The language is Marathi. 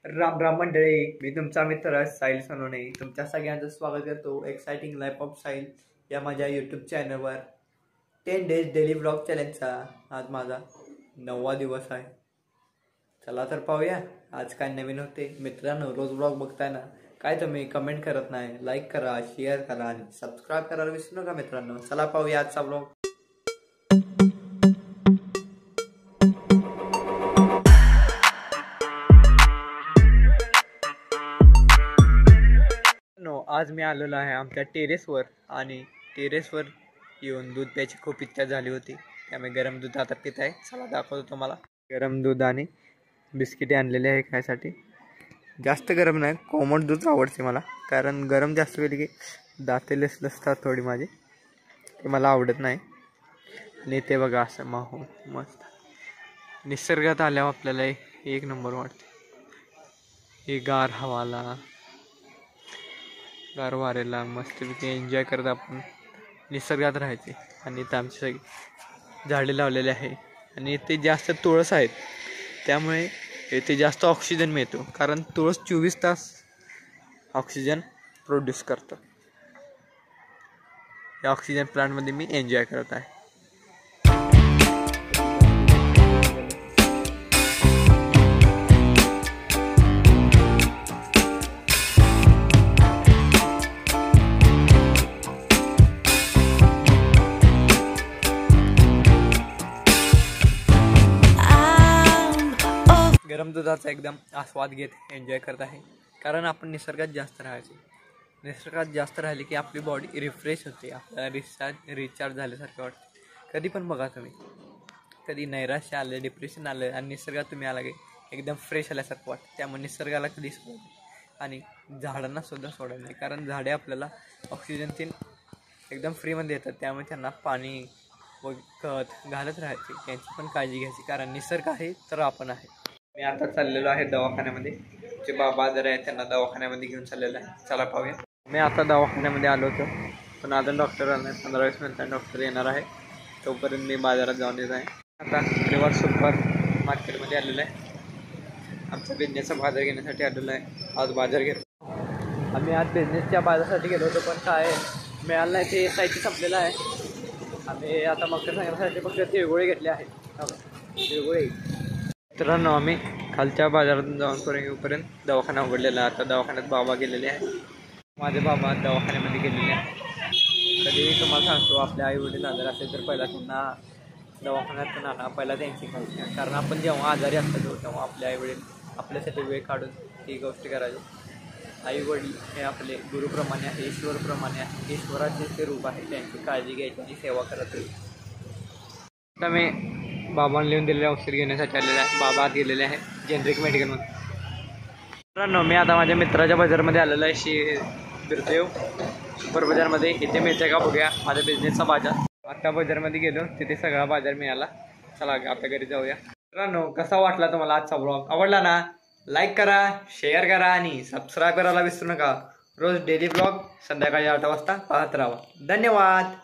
राम राम मंडळी, मी तुमचा मित्र साहिल सोनवणे तुमच्या सगळ्यांचं स्वागत करतो एक्साइटिंग लाईफ ऑफ साहिल या माझ्या यूट्यूब चॅनलवर 10 डेज डेली ब्लॉग चॅलेंजचा आज माझा 9वा दिवस आहे। चला तर पाहूया आज काय नवीन होते। मित्रांनो, रोज ब्लॉग बघताय ना, काय तुम्ही कमेंट करत नाही, लाईक करा, शेअर करा आणि सबस्क्राईब करायला विसरू नका मित्रांनो। चला पाहूया आजचा ब्लॉग। आज मी आलेलो आहे आमच्या टेरेसवर आणि टेरेसवर येऊन दूध प्यायची खूप इच्छा झाली होती, त्यामुळे गरम दूध आता पित आहे। चला दाखवतो तुम्हाला। गरम दूध आणि बिस्किटे आणलेले आहे खायसाठी। जास्त गरम नाही, कोमट दूध आवडते मला, कारण गरम जास्त वेळ की दाते लसतात थोडी माझी, ते मला आवडत नाही। आणि ते बघा असं माहोल मस्त निसर्गात आल्यावर आपल्याला एक नंबर वाटते। हे गार हवाला, गार वारेला मस्तपैकी एन्जॉय करत आपण निसर्गात राहायचे। आणि इथं आमची सगळी झाडे लावलेली आहे आणि इथे जास्त तुळस आहेत, त्यामुळे इथे जास्त ऑक्सिजन मिळतो, कारण तुळस 24 तास ऑक्सिजन प्रोड्यूस करतो। या ऑक्सिजन प्लांटमध्ये मी एन्जॉय करत आहे। गरम दुधाचा एकदम आस्वाद घेत एन्जॉय करत आहे, कारण आपण निसर्गात जास्त राहायचे। निसर्गात जास्त राहिले की आपली बॉडी रिफ्रेश होते, आपल्याला रिचार्ज झाल्यासारखं वाटते। कधी पण बघा तुम्ही, कधी नैराश्य आलं, डिप्रेशन आलं आणि निसर्गात तुम्ही आला की एकदम फ्रेश आल्यासारखं वाटतं। त्यामुळे निसर्गाला कधी सोडायचं आणि झाडांना सुद्धा सोडायचं नाही, कारण झाडे आपल्याला ऑक्सिजन एकदम फ्रीमध्ये येतात, त्यामुळे त्यांना पाणी व खत घालत राहायचे, त्यांची पण काळजी घ्यायची, कारण निसर्ग आहे तर आपण आहे। मी आता चाललेलो आहे दवाखान्यामध्ये। जे बाबा आजार आहे त्यांना दवाखान्यामध्ये घेऊन चाललेलं आहे। चला पाहूया। मी आता दवाखान्यामध्ये आलो होतो, पण अजून डॉक्टर आला नाही। 15-20 मिनिटांनी डॉक्टर येणार आहे, तोपर्यंत मी बाजारात जाऊन येत आहे। आता रिवर सुपर मार्केटमध्ये आलेलं आहे, आमचा बिझनेसचा बाजार घेण्यासाठी आलेलो आहे। आज बाजार घेतो आम्ही। आज बिझनेसच्या बाजारासाठी गेलो होतो, पण काय मिळालं नाही, ते साहित्य संपलेलं आहे। आम्ही आता मकर संक्रांतीसाठी फक्त तिळगुळे घेतले आहेत, तिळगुळे। मित्रांनो, आम्ही खालच्या बाजारातून जाऊन येऊपर्यंत दवाखाना उघडलेला आहे। आता दवाखान्यात बाबा गेलेले आहे, माझे बाबा दवाखान्यामध्ये गेलेले आहे। कधीही तुम्हाला सांगतो, आपल्या आई वडील आजार असेल तर पहिला त्यांना दवाखान्यातून आणा, पहिला त्यांची काळजी घ्या, कारण आपण जेव्हा आजारी असतो तेव्हा आपले आई वडील आपल्यासाठी वेळ काढून ती गोष्ट करायची। आई वडील हे आपले गुरुप्रमाणे आहे, ईश्वरप्रमाणे आहे, ईश्वराचे ते रूप आहे, त्यांची काळजी घ्यायची आणि सेवा करत राहायची। आता मी बाबांना लिहून दिलेले औषध घेण्यासाठी आलेले आहे। बाबा गेलेले आहे जेनरिक मेडिकलमध्ये। मित्रांनो, मी आता माझ्या मित्राच्या बाजारमध्ये आलेलो आहे, बिरदेव सुपर बाजारमध्ये। इथे मिळते का बघूया माझ्या बिझनेसचा बाजार। आता बाजारमध्ये गेलो, तिथे सगळा बाजार मिळाला। चला आता घरी जाऊया। मित्रांनो, कसा वाटला तुम्हाला आजचा ब्लॉग? आवडला ना? लाईक करा, शेअर करा आणि सबस्क्राईब करायला विसरू नका। रोज डेली ब्लॉग संध्याकाळी 8 वाजता पाहत राहा। धन्यवाद।